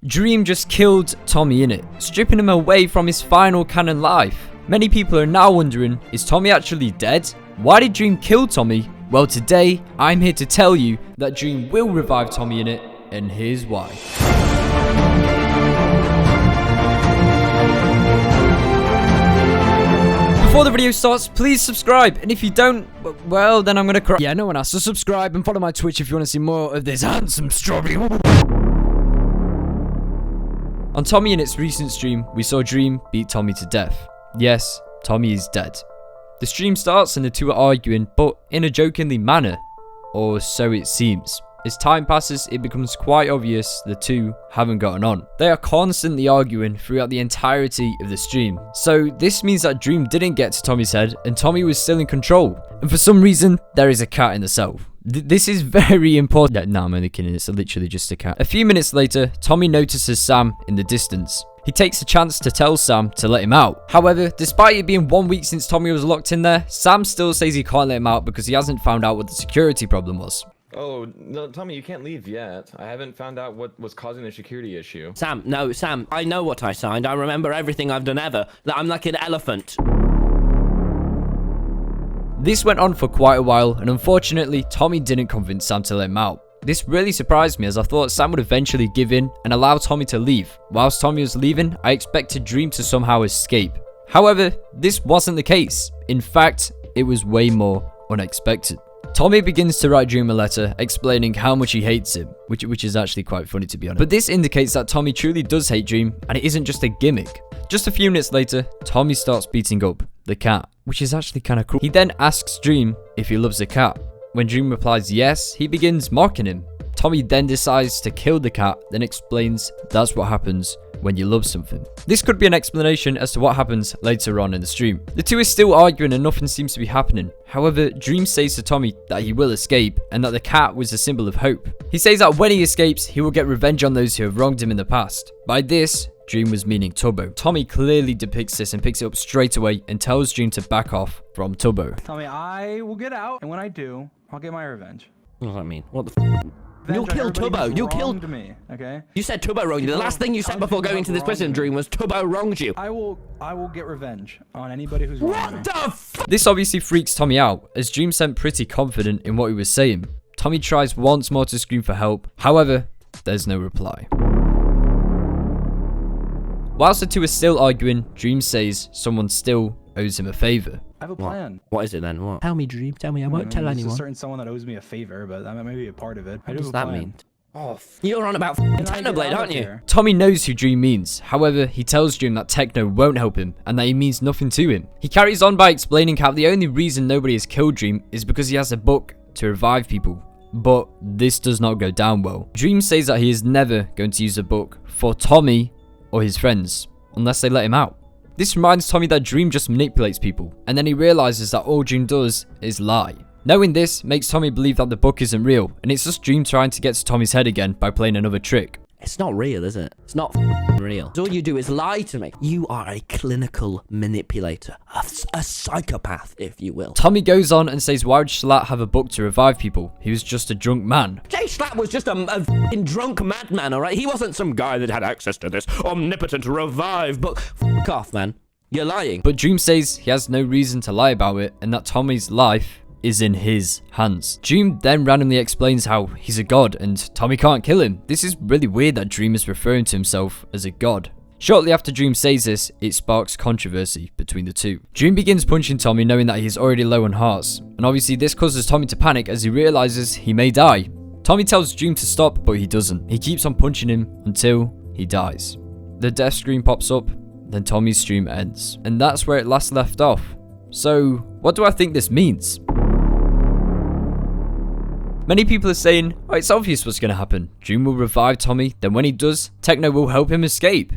Dream just killed TommyInnit, stripping him away from his final canon life. Many people are now wondering, is Tommy actually dead? Why did Dream kill Tommy? Well, today, I'm here to tell you that Dream will revive TommyInnit, and here's why. Before the video starts, please subscribe, and if you don't, well, then I'm gonna cry. Yeah, no one has to subscribe, and follow my Twitch if you want to see more of this handsome strawberry. On TommyInnit's recent stream, we saw Dream beat Tommy to death. Yes, Tommy is dead. The stream starts and the two are arguing, but in a jokingly manner, or so it seems. As time passes, it becomes quite obvious the two haven't gotten on. They are constantly arguing throughout the entirety of the stream. So this means that Dream didn't get to Tommy's head and Tommy was still in control. And for some reason, there is a cat in the cell. This is very important. No, I'm only kidding, it's literally just a cat. A few minutes later, Tommy notices Sam in the distance. He takes a chance to tell Sam to let him out. However, despite it being 1 week since Tommy was locked in there, Sam still says he can't let him out because he hasn't found out what the security problem was. Oh, no, Tommy, you can't leave yet. I haven't found out what was causing the security issue. Sam, I know what I signed. I remember everything I've done ever. I'm like an elephant. This went on for quite a while, and unfortunately, Tommy didn't convince Sam to let him out. This really surprised me as I thought Sam would eventually give in and allow Tommy to leave. Whilst Tommy was leaving, I expected Dream to somehow escape. However, this wasn't the case. In fact, it was way more unexpected. Tommy begins to write Dream a letter explaining how much he hates him, which is actually quite funny to be honest. But this indicates that Tommy truly does hate Dream and it isn't just a gimmick. Just a few minutes later, Tommy starts beating up the cat, which is actually kind of cool. He then asks Dream if he loves the cat. When Dream replies yes, he begins mocking him. Tommy then decides to kill the cat, then explains that's what happens when you love something. This could be an explanation as to what happens later on in the stream. The two are still arguing and nothing seems to be happening. However, Dream says to Tommy that he will escape and that the cat was a symbol of hope. He says that when he escapes, he will get revenge on those who have wronged him in the past. By this, Dream was meaning Tubbo. Tommy clearly depicts this and picks it up straight away and tells Dream to back off from Tubbo. Tommy, I will get out, and when I do, I'll get my revenge. What does that mean? What the f? You'll kill Tubbo. You killed me. Okay. You said Tubbo wronged you. The last thing you said before going to this prison, Dream, was Tubbo wronged you. I will get revenge on anybody who's wronged me. What the f? This obviously freaks Tommy out, as Dream seemed pretty confident in what he was saying. Tommy tries once more to scream for help. However, there's no reply. Whilst the two are still arguing, Dream says someone still owes him a favor. I have a plan. What is it then? What? Tell me, Dream. Tell me. I won't tell There's anyone. a certain someone that owes me a favor, but that may be a part of it. What does that mean? Oh, you're on about Technoblade, aren't you? Tommy knows who Dream means. However, he tells Dream that Techno won't help him and that he means nothing to him. He carries on by explaining how the only reason nobody has killed Dream is because he has a book to revive people. But this does not go down well. Dream says that he is never going to use the book for Tommy or his friends unless they let him out. This reminds Tommy that Dream just manipulates people, and then he realizes that all Dream does is lie. Knowing this makes Tommy believe that the book isn't real, and it's just Dream trying to get to Tommy's head again by playing another trick. It's not real, is it? It's not real. All you do is lie to me. You are a clinical manipulator. A psychopath, if you will. Tommy goes on and says why would Schlatt have a book to revive people? He was just a drunk man. Jay Schlatt was just a f***ing drunk madman, alright? He wasn't some guy that had access to this omnipotent revive book. F*** off, man. You're lying. But Dream says he has no reason to lie about it and that Tommy's life is in his hands. Dream then randomly explains how he's a god and Tommy can't kill him. This is really weird that Dream is referring to himself as a god. Shortly after Dream says this, it sparks controversy between the two. Dream begins punching Tommy knowing that he's already low on hearts, and obviously this causes Tommy to panic as he realizes he may die. Tommy tells Dream to stop, but he doesn't. He keeps on punching him until he dies. The death screen pops up, then Tommy's stream ends, and that's where it last left off. So, what do I think this means? Many people are saying, oh, it's obvious what's going to happen. Dream will revive Tommy, then when he does, Techno will help him escape.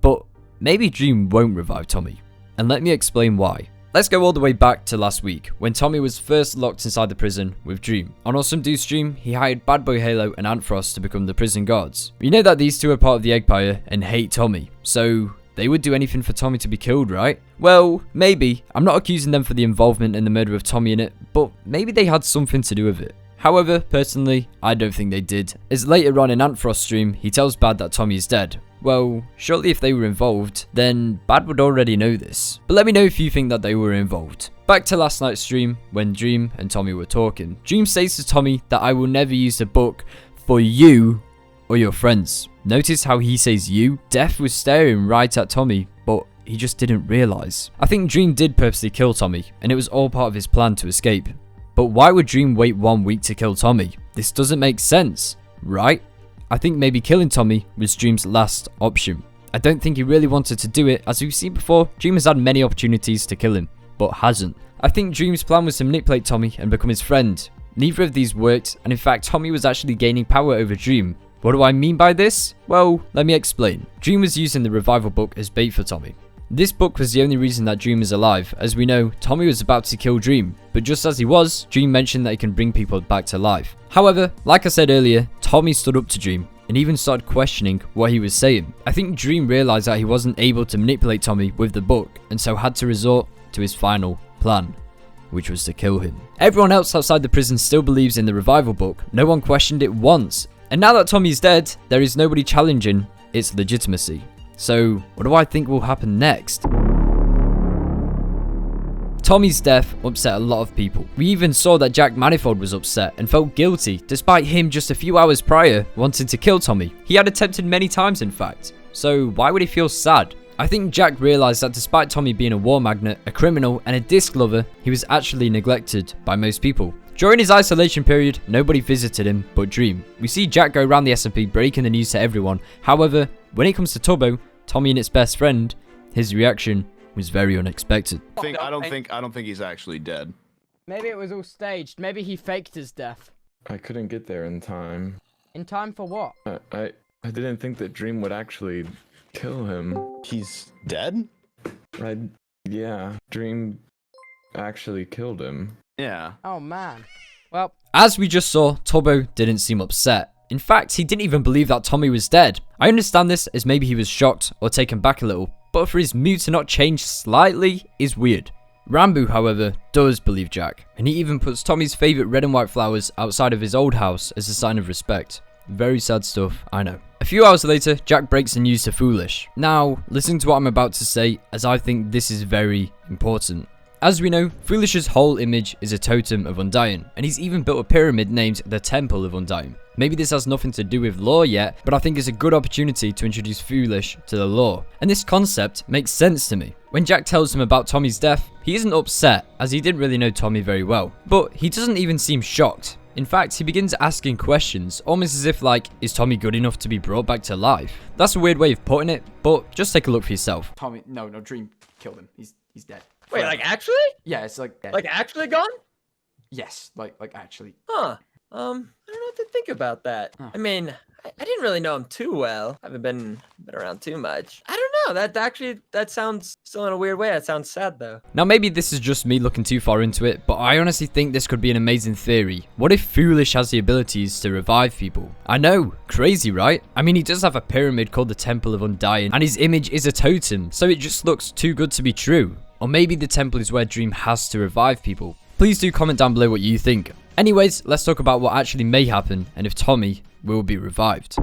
But maybe Dream won't revive Tommy. And let me explain why. Let's go all the way back to last week, when Tommy was first locked inside the prison with Dream. On Awesamdude's stream, he hired Bad Boy Halo and Antfrost to become the prison guards. We know that these two are part of the Eggpire and hate Tommy, so they would do anything for Tommy to be killed, right? Well, maybe. I'm not accusing them for the involvement in the murder of TommyInnit, but maybe they had something to do with it. However, personally, I don't think they did, as later on in Antfrost's stream, he tells Bad that Tommy is dead. Well, surely if they were involved, then Bad would already know this. But let me know if you think that they were involved. Back to last night's stream, when Dream and Tommy were talking. Dream says to Tommy that I will never use the book for you or your friends. Notice how he says you? Death was staring right at Tommy, but he just didn't realize. I think Dream did purposely kill Tommy, and it was all part of his plan to escape. But why would Dream wait 1 week to kill Tommy? This doesn't make sense, right? I think maybe killing Tommy was Dream's last option. I don't think he really wanted to do it, as we've seen before, Dream has had many opportunities to kill him, but hasn't. I think Dream's plan was to manipulate Tommy and become his friend. Neither of these worked, and in fact Tommy was actually gaining power over Dream. What do I mean by this? Well, let me explain. Dream was using the revival book as bait for Tommy. This book was the only reason that Dream is alive. As we know, Tommy was about to kill Dream, but just as he was, Dream mentioned that he can bring people back to life. However, like I said earlier, Tommy stood up to Dream and even started questioning what he was saying. I think Dream realized that he wasn't able to manipulate Tommy with the book, and so had to resort to his final plan, which was to kill him. Everyone else outside the prison still believes in the revival book. No one questioned it once. And now that Tommy's dead, there is nobody challenging its legitimacy. So, what do I think will happen next? Tommy's death upset a lot of people. We even saw that Jack Manifold was upset and felt guilty, despite him just a few hours prior wanting to kill Tommy. He had attempted many times in fact. So why would he feel sad? I think Jack realized that despite Tommy being a war magnate, a criminal, and a disc lover, he was actually neglected by most people. During his isolation period, nobody visited him but Dream. We see Jack go around the SMP breaking the news to everyone. However, when it comes to Tubbo, TommyInnit's best friend, his reaction was very unexpected. I don't think he's actually dead. Maybe it was all staged. Maybe he faked his death. I couldn't get there in time. In time for what? I didn't think that Dream would actually kill him. He's dead? Yeah, Dream actually killed him. Yeah. Oh man. Well, as we just saw, Tubbo didn't seem upset. In fact, he didn't even believe that Tommy was dead. I understand this as maybe he was shocked or taken back a little, but for his mood to not change slightly is weird. Rambo, however, does believe Jack, and he even puts Tommy's favourite red and white flowers outside of his old house as a sign of respect. Very sad stuff, I know. A few hours later, Jack breaks the news to Foolish. Now, listen to what I'm about to say, as I think this is very important. As we know, Foolish's whole image is a totem of Undying, and he's even built a pyramid named the Temple of Undying. Maybe this has nothing to do with lore yet, but I think it's a good opportunity to introduce Foolish to the lore. And this concept makes sense to me. When Jack tells him about Tommy's death, he isn't upset, as he didn't really know Tommy very well. But he doesn't even seem shocked. In fact, he begins asking questions, almost as if like, is Tommy good enough to be brought back to life? That's a weird way of putting it, but just take a look for yourself. Tommy, no, Dream killed him. He's dead. Wait, like actually? Yeah, it's like dead. Like actually gone? Yes, like actually. Huh. I don't know what to think about that. Oh. I mean, I didn't really know him too well. I haven't been around too much. I don't know. That sounds still in a weird way. That sounds sad though. Now maybe this is just me looking too far into it, but I honestly think this could be an amazing theory. What if Foolish has the abilities to revive people? I know, crazy right? I mean, he does have a pyramid called the Temple of Undying, and his image is a totem, so it just looks too good to be true. Or maybe the temple is where Dream has to revive people. Please do comment down below what you think. Anyways, let's talk about what actually may happen and if Tommy will be revived.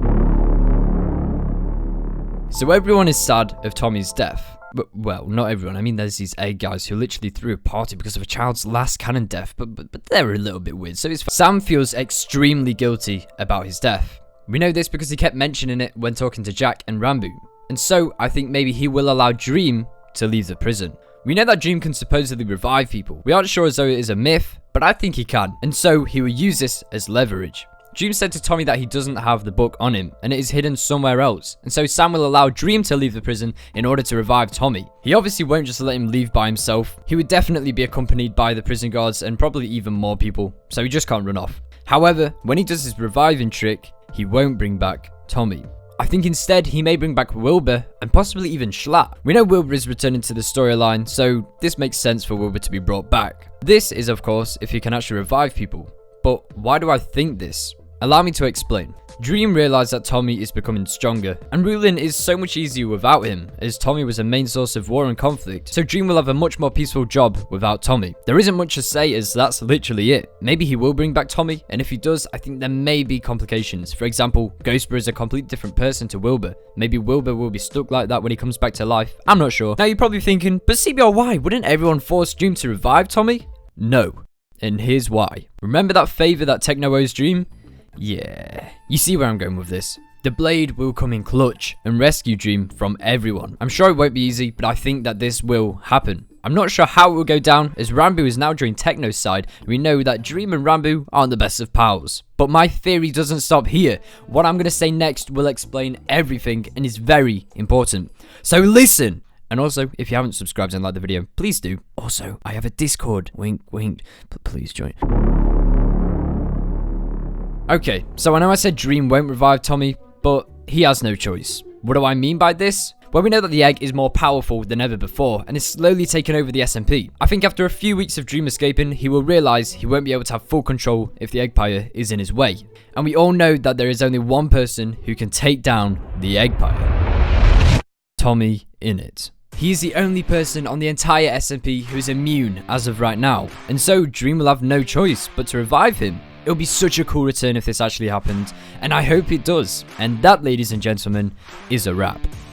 So everyone is sad of Tommy's death. But, well, not everyone. I mean, there's these egg guys who literally threw a party because of a child's last canon death, but they're a little bit weird, so it's fine. Sam feels extremely guilty about his death. We know this because he kept mentioning it when talking to Jack and Rambo. And so, I think maybe he will allow Dream to leave the prison. We know that Dream can supposedly revive people. We aren't sure as though it is a myth, but I think he can. And so, he will use this as leverage. Dream said to Tommy that he doesn't have the book on him, and it is hidden somewhere else. And so Sam will allow Dream to leave the prison in order to revive Tommy. He obviously won't just let him leave by himself. He would definitely be accompanied by the prison guards and probably even more people, so he just can't run off. However, when he does his reviving trick, he won't bring back Tommy. I think instead he may bring back Wilbur and possibly even Schlatt. We know Wilbur is returning to the storyline, so this makes sense for Wilbur to be brought back. This is of course if he can actually revive people. But why do I think this? Allow me to explain. Dream realized that Tommy is becoming stronger, and ruling is so much easier without him, as Tommy was a main source of war and conflict, so Dream will have a much more peaceful job without Tommy. There isn't much to say, as that's literally it. Maybe he will bring back Tommy, and if he does, I think there may be complications. For example, Ghostbur is a completely different person to Wilbur. Maybe Wilbur will be stuck like that when he comes back to life. I'm not sure. Now you're probably thinking, but cbry, wouldn't everyone force Dream to revive Tommy? No. And here's why. Remember that favor that Techno owes Dream? Yeah, you see where I'm going with this. The Blade will come in clutch and rescue Dream from everyone. I'm sure it won't be easy, but I think that this will happen. I'm not sure how it will go down, as Rambo is now joining Techno's side, and we know that Dream and Rambo aren't the best of pals. But my theory doesn't stop here. What I'm going to say next will explain everything and is very important. So listen! And also, if you haven't subscribed and liked the video, please do. Also, I have a Discord. Wink, wink. Please join. Okay, so I know I said Dream won't revive Tommy, but he has no choice. What do I mean by this? Well, we know that the egg is more powerful than ever before and is slowly taking over the SMP. I think after a few weeks of Dream escaping, he will realize he won't be able to have full control if the Eggpire is in his way. And we all know that there is only one person who can take down the Eggpire. TommyInnit. He is the only person on the entire SMP who is immune as of right now, and so Dream will have no choice but to revive him. It would be such a cool return if this actually happened, and I hope it does. And that, ladies and gentlemen, is a wrap.